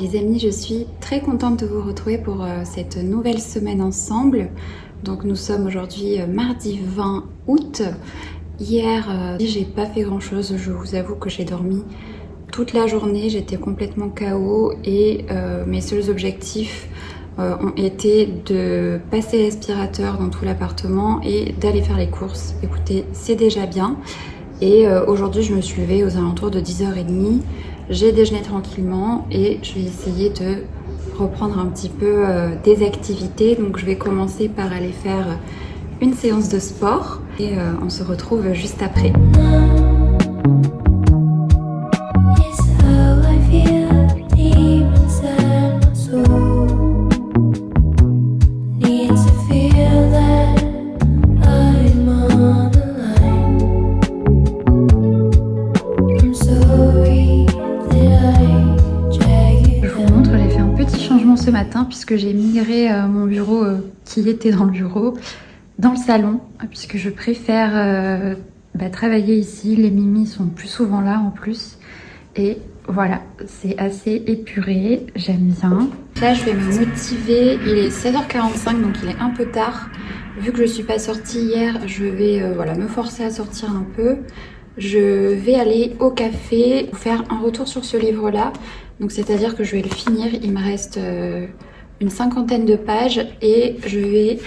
Les amis, je suis très contente de vous retrouver pour cette nouvelle semaine ensemble. Donc nous sommes aujourd'hui mardi 20 août. Hier, j'ai pas fait grand chose, je vous avoue que j'ai dormi toute la journée, j'étais complètement KO et mes seuls objectifs ont été de passer l'aspirateur dans tout l'appartement et d'aller faire les courses. Écoutez, c'est déjà bien. Et aujourd'hui, je me suis levée aux alentours de 10h30. J'ai déjeuné tranquillement et je vais essayer de reprendre un petit peu des activités. Donc je vais commencer par aller faire une séance de sport et on se retrouve juste après. Ce matin puisque j'ai migré mon bureau qui était dans le bureau dans le salon puisque je préfère travailler ici. Les mimis sont plus souvent là en plus et voilà, c'est assez épuré, j'aime bien. Là je vais me motiver, il est 16h45 donc il est un peu tard. Vu que je suis pas sortie hier, je vais me forcer à sortir un peu. Je vais aller au café faire un retour sur ce livre là. Donc c'est-à-dire que je vais le finir, il me reste une 50aine de pages et je vais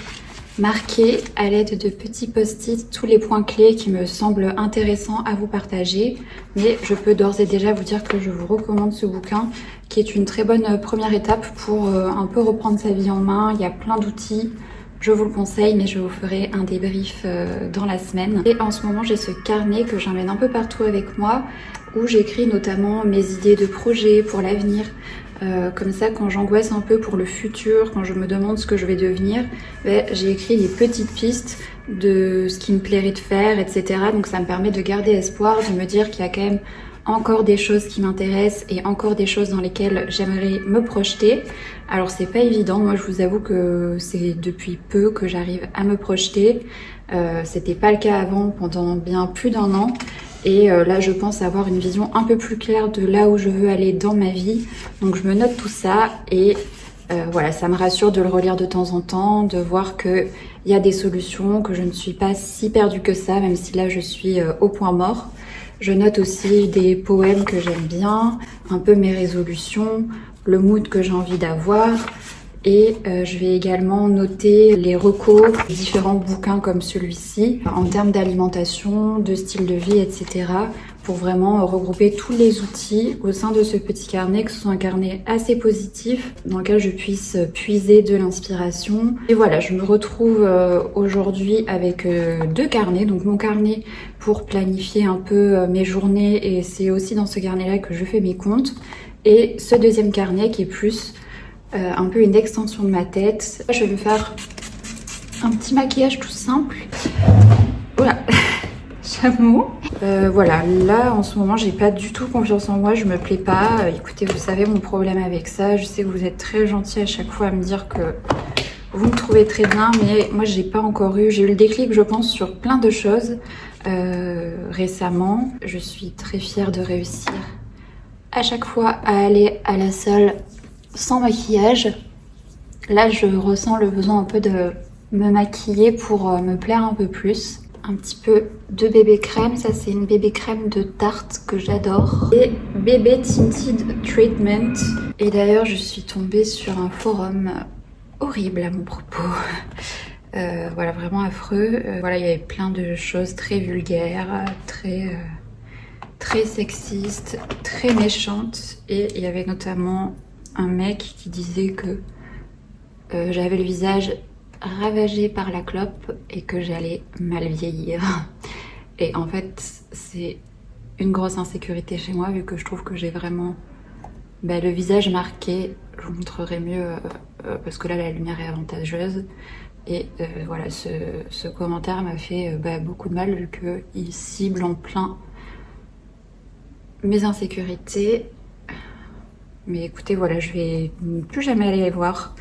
marquer à l'aide de petits post-it tous les points clés qui me semblent intéressants à vous partager. Mais je peux d'ores et déjà vous dire que je vous recommande ce bouquin qui est une très bonne première étape pour un peu reprendre sa vie en main. Il y a plein d'outils, je vous le conseille, mais je vous ferai un débrief dans la semaine. Et en ce moment j'ai ce carnet que j'emmène un peu partout avec moi où j'écris notamment mes idées de projets pour l'avenir. Comme ça, quand j'angoisse un peu pour le futur, quand je me demande ce que je vais devenir, j'ai écrit des petites pistes de ce qui me plairait de faire, etc. Donc ça me permet de garder espoir, de me dire qu'il y a quand même encore des choses qui m'intéressent et encore des choses dans lesquelles j'aimerais me projeter. Alors c'est pas évident, moi je vous avoue que c'est depuis peu que j'arrive à me projeter. C'était pas le cas avant pendant bien plus d'1 an. Et là, je pense avoir une vision un peu plus claire de là où je veux aller dans ma vie. Donc, je me note tout ça et voilà, ça me rassure de le relire de temps en temps, de voir qu'il y a des solutions, que je ne suis pas si perdue que ça, même si là, je suis au point mort. Je note aussi des poèmes que j'aime bien, un peu mes résolutions, le mood que j'ai envie d'avoir. Et je vais également noter les recos, différents bouquins comme celui-ci, en termes d'alimentation, de style de vie, etc. pour vraiment regrouper tous les outils au sein de ce petit carnet, que ce soit un carnet assez positif, dans lequel je puisse puiser de l'inspiration. Et voilà, je me retrouve aujourd'hui avec 2 carnets, donc mon carnet pour planifier un peu mes journées, et c'est aussi dans ce carnet-là que je fais mes comptes, et ce deuxième carnet qui est plus un peu une extension de ma tête. Je vais me faire un petit maquillage tout simple. Voilà, chameau. Voilà, là en ce moment j'ai pas du tout confiance en moi, je me plais pas. Écoutez, vous savez mon problème avec ça. Je sais que vous êtes très gentils à chaque fois à me dire que vous me trouvez très bien, mais moi j'ai pas encore eu. J'ai eu le déclic, je pense, sur plein de choses récemment. Je suis très fière de réussir à chaque fois à aller à la salle sans maquillage. Là je ressens le besoin un peu de me maquiller pour me plaire un peu plus. Un petit peu de bébé crème, ça c'est une bébé crème de Tarte que j'adore. Et bébé tinted treatment. Et d'ailleurs je suis tombée sur un forum horrible à mon propos. Voilà, vraiment affreux. Voilà, il y avait plein de choses très vulgaires, très sexistes, très méchantes. Et il y avait notamment un mec qui disait que j'avais le visage ravagé par la clope et que j'allais mal vieillir. Et en fait, c'est une grosse insécurité chez moi, vu que je trouve que j'ai vraiment le visage marqué. Je vous montrerai mieux parce que là, la lumière est avantageuse. Et voilà, ce commentaire m'a fait beaucoup de mal, vu qu'il cible en plein mes insécurités. Mais écoutez, voilà, je vais plus jamais aller voir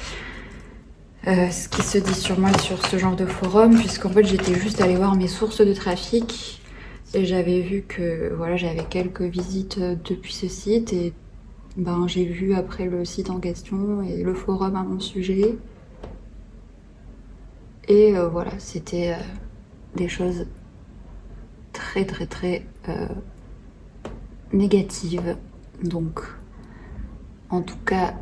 ce qui se dit sur moi sur ce genre de forum, puisqu'en fait j'étais juste allée voir mes sources de trafic et j'avais vu que voilà, j'avais quelques visites depuis ce site et ben, j'ai vu après le site en question et le forum à mon sujet. Et voilà, c'était des choses très négatives. Donc, en tout cas,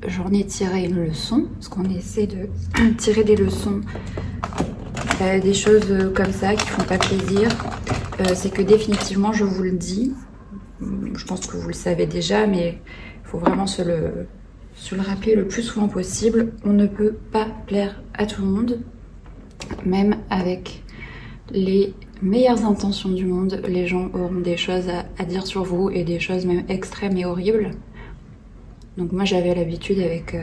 j'en ai tiré une leçon, parce qu'on essaie de tirer des leçons des choses comme ça qui font pas plaisir. C'est que définitivement, je vous le dis, je pense que vous le savez déjà, mais il faut vraiment se le rappeler le plus souvent possible. On ne peut pas plaire à tout le monde, même avec les meilleures intentions du monde. Les gens auront des choses à dire sur vous, et des choses même extrêmes et horribles. Donc moi j'avais l'habitude avec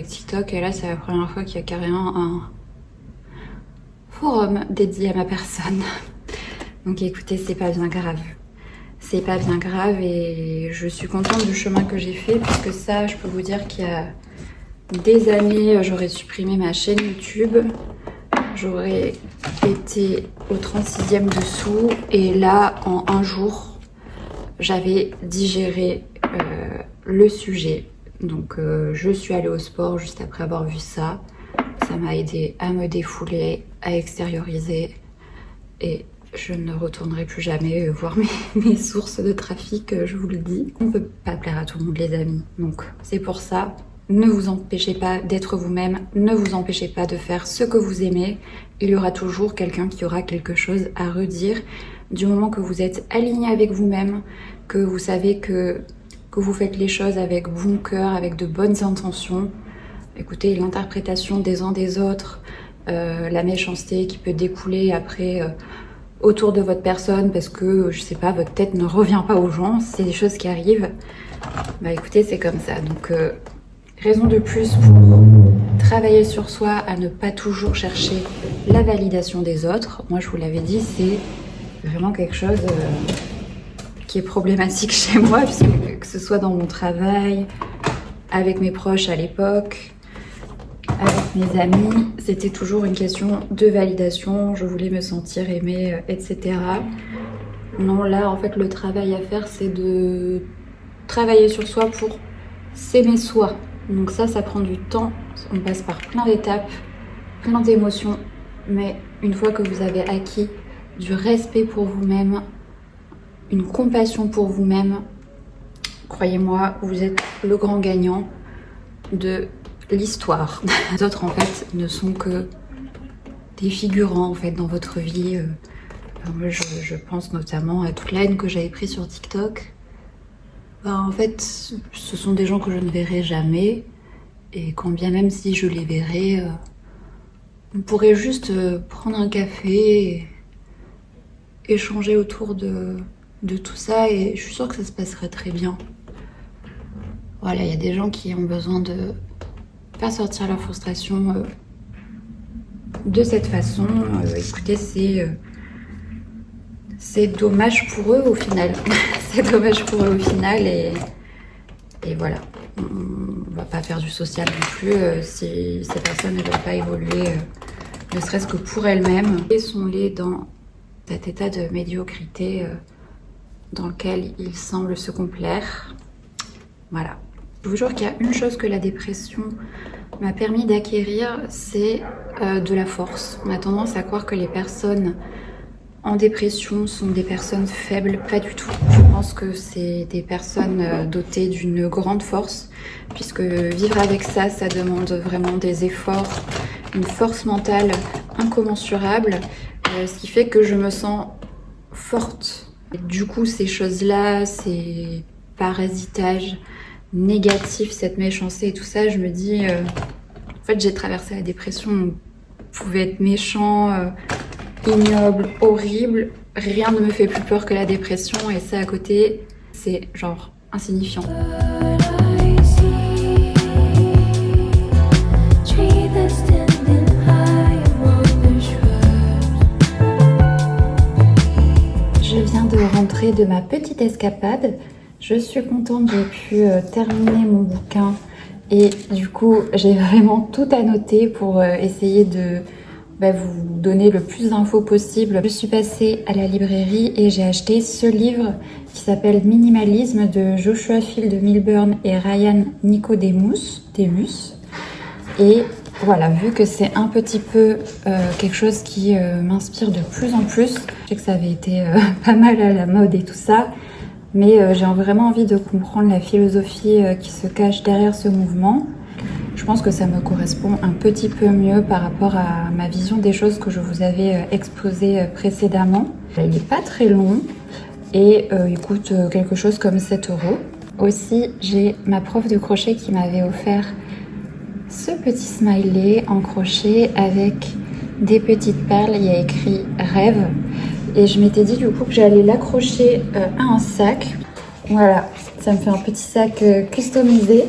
TikTok, et là c'est la première fois qu'il y a carrément un forum dédié à ma personne. Donc écoutez, c'est pas bien grave. C'est pas bien grave, et je suis contente du chemin que j'ai fait, puisque ça, je peux vous dire qu'il y a des années, j'aurais supprimé ma chaîne YouTube. J'aurais été au 36e dessous, et là, en un jour, j'avais digéré le sujet. Donc je suis allée au sport juste après avoir vu ça. Ça m'a aidé à me défouler, à extérioriser, et je ne retournerai plus jamais voir mes sources de trafic, je vous le dis. On ne peut pas plaire à tout le monde, les amis. Donc c'est pour ça, ne vous empêchez pas d'être vous-même, ne vous empêchez pas de faire ce que vous aimez. Il y aura toujours quelqu'un qui aura quelque chose à redire. Du moment que vous êtes aligné avec vous-même, que vous savez que vous faites les choses avec bon cœur, avec de bonnes intentions. Écoutez, l'interprétation des uns des autres, la méchanceté qui peut découler après autour de votre personne parce que, je sais pas, votre tête ne revient pas aux gens, c'est des choses qui arrivent. Bah écoutez, c'est comme ça. Donc, raison de plus pour travailler sur soi, à ne pas toujours chercher la validation des autres. Moi, je vous l'avais dit, c'est vraiment quelque chose qui est problématique chez moi, puisque que ce soit dans mon travail, avec mes proches à l'époque, avec mes amis, c'était toujours une question de validation. Je voulais me sentir aimée, etc. Non, là, en fait, le travail à faire, c'est de travailler sur soi pour s'aimer soi. Donc ça prend du temps. On passe par plein d'étapes, plein d'émotions. Mais une fois que vous avez acquis du respect pour vous-même, une compassion pour vous-même, croyez-moi, vous êtes le grand gagnant de l'histoire. Les autres, en fait, ne sont que des figurants, en fait, dans votre vie. Moi, je pense notamment à toute la haine que j'avais prise sur TikTok. En fait, ce sont des gens que je ne verrai jamais. Et quand bien même si je les verrais, on pourrait juste prendre un café et échanger autour de tout ça, et je suis sûre que ça se passerait très bien. Voilà, il y a des gens qui ont besoin de faire sortir leur frustration de cette façon. Écoutez, c'est dommage pour eux au final. C'est dommage pour eux au final, et voilà. On va pas faire du social non plus si ces personnes ne veulent pas évoluer, ne serait-ce que pour elles-mêmes. Laissons-les dans cet état de médiocrité dans lequel ils semblent se complaire. Voilà. Je vous jure qu'il y a une chose que la dépression m'a permis d'acquérir, c'est de la force. On a tendance à croire que les personnes en dépression sont des personnes faibles. Pas du tout. Je pense que c'est des personnes dotées d'une grande force, puisque vivre avec ça, ça demande vraiment des efforts, une force mentale incommensurable, ce qui fait que je me sens forte. Et du coup, ces choses-là, ces parasitages négatifs, cette méchanceté et tout ça, je me dis, en fait, j'ai traversé la dépression. Vous pouvez être méchant, ignoble, horrible, rien ne me fait plus peur que la dépression, et ça à côté, c'est genre insignifiant. Je viens de rentrer de ma petite escapade. Je suis contente, j'ai pu terminer mon bouquin, et du coup j'ai vraiment tout annoté pour essayer de vous donner le plus d'infos possible. Je suis passée à la librairie et j'ai acheté ce livre qui s'appelle Minimalisme de Joshua Field Milburn et Ryan Nicodemus. Et voilà, vu que c'est un petit peu quelque chose qui m'inspire de plus en plus, je sais que ça avait été pas mal à la mode et tout ça, mais j'ai vraiment envie de comprendre la philosophie qui se cache derrière ce mouvement. Je pense que ça me correspond un petit peu mieux par rapport à ma vision des choses que je vous avais exposée précédemment. Il n'est pas très long et il coûte quelque chose comme 7 euros. Aussi, j'ai ma prof de crochet qui m'avait offert ce petit smiley en crochet avec des petites perles. Il y a écrit rêve et je m'étais dit du coup que j'allais l'accrocher à un sac. Voilà, ça me fait un petit sac customisé.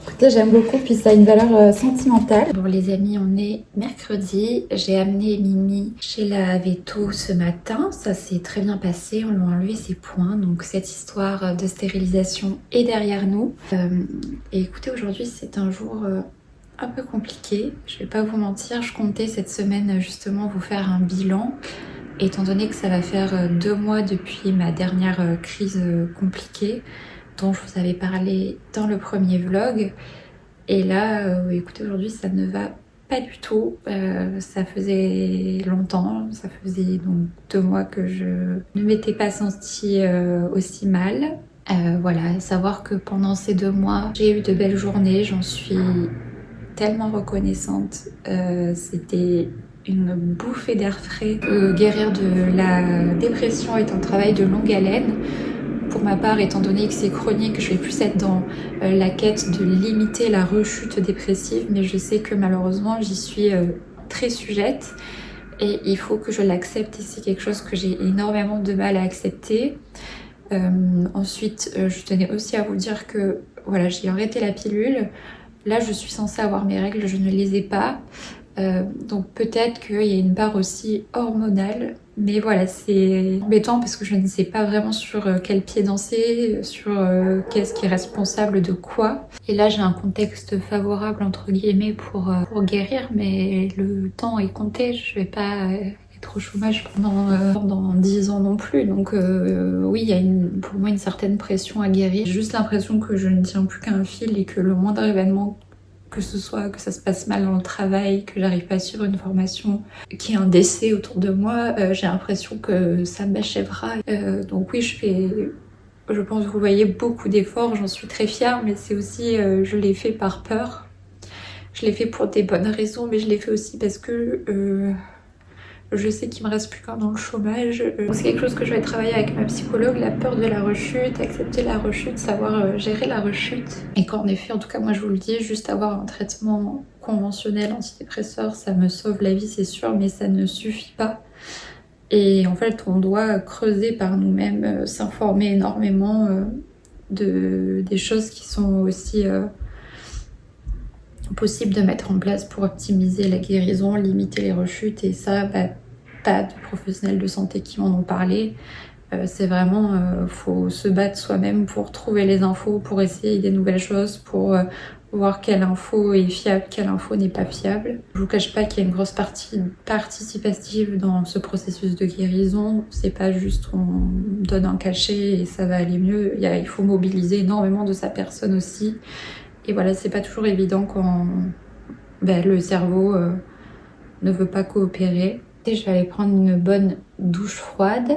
Écoutez, j'aime beaucoup, puis ça a une valeur sentimentale. Bon les amis, on est mercredi. J'ai amené Mimi chez la veto ce matin. Ça s'est très bien passé, on lui a enlevé ses points. Donc cette histoire de stérilisation est derrière nous. Et écoutez, aujourd'hui c'est un jour un peu compliqué. Je vais pas vous mentir, je comptais cette semaine justement vous faire un bilan. Étant donné que ça va faire 2 mois depuis ma dernière crise compliquée, dont je vous avais parlé dans le premier vlog. Et là, écoutez, aujourd'hui, ça ne va pas du tout. Ça faisait longtemps, ça faisait donc 2 mois que je ne m'étais pas sentie aussi mal. Voilà, savoir que pendant ces 2 mois, j'ai eu de belles journées, j'en suis tellement reconnaissante. C'était une bouffée d'air frais. Guérir de la dépression est un travail de longue haleine. Pour ma part, étant donné que c'est chronique, je vais plus être dans la quête de limiter la rechute dépressive, mais je sais que malheureusement j'y suis très sujette et il faut que je l'accepte et c'est quelque chose que j'ai énormément de mal à accepter. Ensuite, je tenais aussi à vous dire que voilà, j'ai arrêté la pilule. Là, je suis censée avoir mes règles, je ne les ai pas. Donc peut-être qu'il y a une part aussi hormonale, mais voilà, c'est embêtant parce que je ne sais pas vraiment sur quel pied danser, sur qu'est-ce qui est responsable de quoi. Et là j'ai un contexte favorable entre guillemets pour guérir, mais le temps est compté, je vais pas être au chômage pendant 10 ans non plus. Donc oui, il y a pour moi une certaine pression à guérir. J'ai juste l'impression que je ne tiens plus qu'à un fil et que le moindre événement, que ce soit que ça se passe mal dans le travail, que j'arrive pas à suivre une formation, qu'il y ait un décès autour de moi, j'ai l'impression que ça m'achèvera. Donc oui, je pense que vous voyez beaucoup d'efforts, j'en suis très fière, mais c'est aussi, je l'ai fait par peur. Je l'ai fait pour des bonnes raisons, mais je l'ai fait aussi parce que je sais qu'il me reste plus qu'un an de chômage. C'est quelque chose que je vais travailler avec ma psychologue, la peur de la rechute, accepter la rechute, savoir gérer la rechute. Et qu'en effet, en tout cas moi je vous le dis, juste avoir un traitement conventionnel antidépresseur, ça me sauve la vie c'est sûr, mais ça ne suffit pas. Et en fait on doit creuser par nous-mêmes, s'informer énormément des choses qui sont aussi possible de mettre en place pour optimiser la guérison, limiter les rechutes, et ça, pas de professionnels de santé qui m'en ont parlé. C'est vraiment, faut se battre soi-même pour trouver les infos, pour essayer des nouvelles choses, pour voir quelle info est fiable, quelle info n'est pas fiable. Je vous cache pas qu'il y a une grosse partie participative dans ce processus de guérison. C'est pas juste on donne un cachet et ça va aller mieux. Il faut mobiliser énormément de sa personne aussi. Et voilà, c'est pas toujours évident quand le cerveau ne veut pas coopérer. Et je vais aller prendre une bonne douche froide.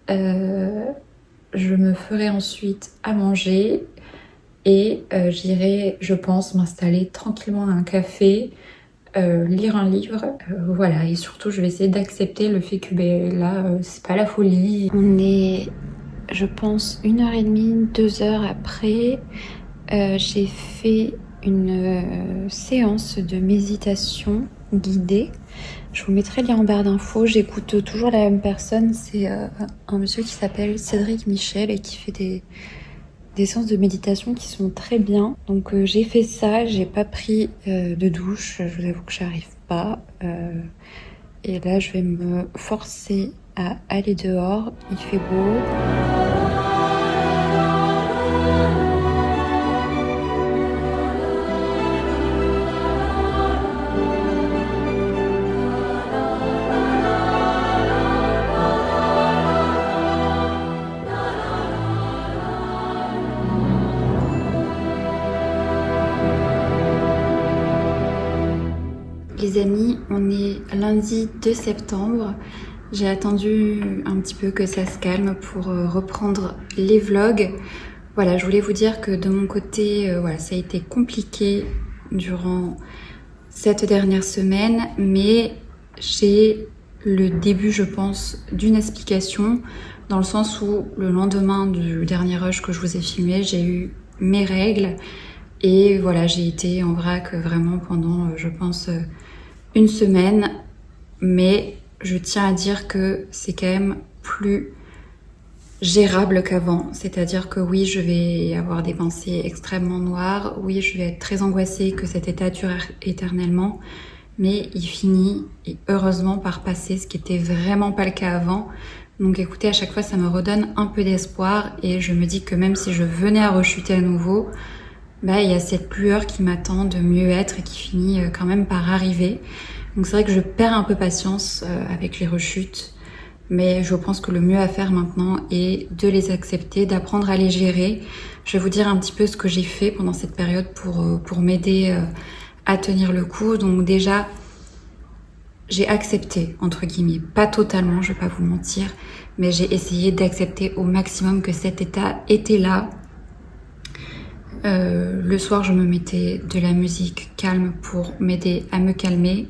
Je me ferai ensuite à manger et j'irai, je pense, m'installer tranquillement à un café, lire un livre. Voilà, et surtout, je vais essayer d'accepter le fait que là, c'est pas la folie. On est, je pense, 1h30, 2 heures après. J'ai fait une séance de méditation guidée. Je vous mettrai le lien en barre d'infos. J'écoute toujours la même personne. C'est un monsieur qui s'appelle Cédric Michel et qui fait des séances de méditation qui sont très bien. Donc j'ai fait ça. J'ai pas pris de douche. Je vous avoue que j'arrive pas. Et là, je vais me forcer à aller dehors. Il fait beau. les amis, on est lundi 2 septembre. J'ai attendu un petit peu que ça se calme pour reprendre les vlogs. Voilà, je voulais vous dire que de mon côté, voilà, ça a été compliqué durant cette dernière semaine, mais j'ai le début, je pense, d'une explication, dans le sens où le lendemain du dernier rush que je vous ai filmé, j'ai eu mes règles et voilà, j'ai été en vrac vraiment pendant, je pense, une semaine, mais je tiens à dire que c'est quand même plus gérable qu'avant, c'est-à-dire que oui, je vais avoir des pensées extrêmement noires, oui, je vais être très angoissée que cet état dure éternellement, mais il finit, et heureusement, par passer, ce qui était vraiment pas le cas avant. Donc écoutez, à chaque fois, ça me redonne un peu d'espoir et je me dis que même si je venais à rechuter à nouveau, bah, il y a cette lueur qui m'attend de mieux être et qui finit quand même par arriver. Donc c'est vrai que je perds un peu patience avec les rechutes, mais je pense que le mieux à faire maintenant est de les accepter, d'apprendre à les gérer. Je vais vous dire un petit peu ce que j'ai fait pendant cette période pour m'aider à tenir le coup. Donc déjà, j'ai accepté, entre guillemets, pas totalement, je vais pas vous mentir, mais j'ai essayé d'accepter au maximum que cet état était là. Le soir, je me mettais de la musique calme pour m'aider à me calmer.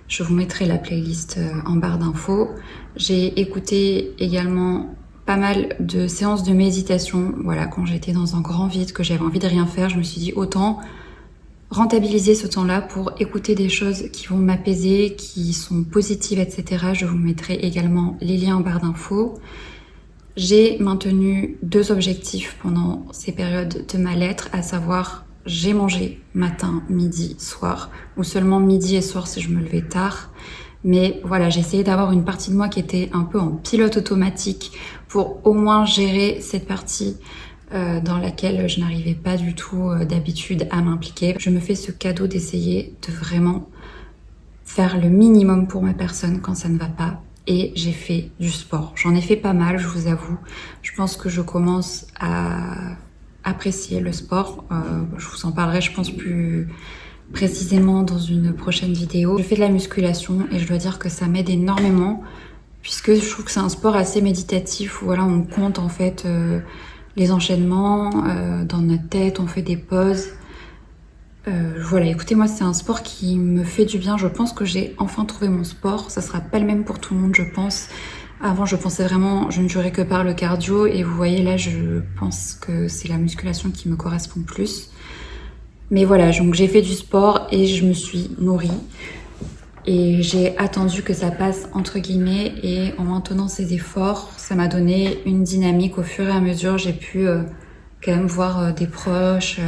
Je vous mettrai la playlist en barre d'infos. J'ai écouté également pas mal de séances de méditation. Voilà, quand j'étais dans un grand vide, que j'avais envie de rien faire, je me suis dit autant rentabiliser ce temps-là pour écouter des choses qui vont m'apaiser, qui sont positives, etc. Je vous mettrai également les liens en barre d'infos. J'ai maintenu 2 objectifs pendant ces périodes de mal-être, à savoir j'ai mangé matin, midi, soir, ou seulement midi et soir si je me levais tard. Mais voilà, j'ai essayé d'avoir une partie de moi qui était un peu en pilote automatique pour au moins gérer cette partie dans laquelle je n'arrivais pas du tout d'habitude à m'impliquer. Je me fais ce cadeau d'essayer de vraiment faire le minimum pour ma personne quand ça ne va pas. Et j'ai fait du sport. J'en ai fait pas mal, je vous avoue. Je pense que je commence à apprécier le sport. Je vous en parlerai, je pense, plus précisément dans une prochaine vidéo. Je fais de la musculation et je dois dire que ça m'aide énormément puisque je trouve que c'est un sport assez méditatif où voilà, on compte en fait les enchaînements dans notre tête, on fait des pauses. Voilà, écoutez, moi c'est un sport qui me fait du bien. Je pense que j'ai enfin trouvé mon sport. Ça sera pas le même pour tout le monde, je pense. Avant, je pensais vraiment, je ne jurais que par le cardio. Et vous voyez, là, je pense que c'est la musculation qui me correspond plus. Mais voilà, donc j'ai fait du sport et je me suis nourrie. Et j'ai attendu que ça passe, entre guillemets. Et en maintenant ces efforts, ça m'a donné une dynamique. Au fur et à mesure, j'ai pu quand même voir des proches,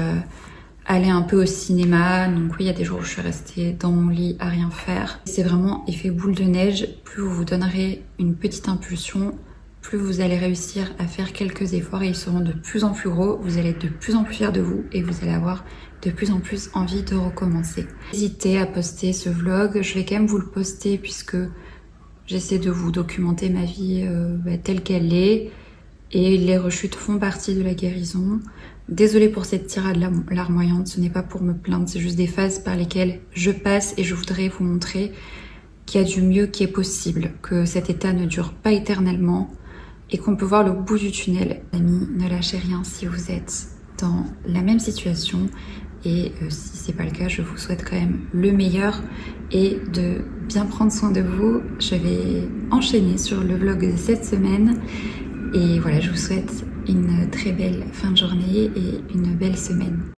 aller un peu au cinéma. Donc oui, il y a des jours où je suis restée dans mon lit à rien faire. C'est vraiment effet boule de neige. Plus vous vous donnerez une petite impulsion, plus vous allez réussir à faire quelques efforts et ils seront de plus en plus gros. Vous allez être de plus en plus fiers de vous et vous allez avoir de plus en plus envie de recommencer. N'hésitez à poster ce vlog. Je vais quand même vous le poster puisque j'essaie de vous documenter ma vie telle qu'elle est. Et les rechutes font partie de la guérison. Désolée pour cette tirade larmoyante, ce n'est pas pour me plaindre, c'est juste des phases par lesquelles je passe et je voudrais vous montrer qu'il y a du mieux qui est possible, que cet état ne dure pas éternellement et qu'on peut voir le bout du tunnel. Amis, ne lâchez rien si vous êtes dans la même situation et si c'est pas le cas, je vous souhaite quand même le meilleur et de bien prendre soin de vous. Je vais enchaîner sur le vlog de cette semaine. Et voilà, je vous souhaite une très belle fin de journée et une belle semaine.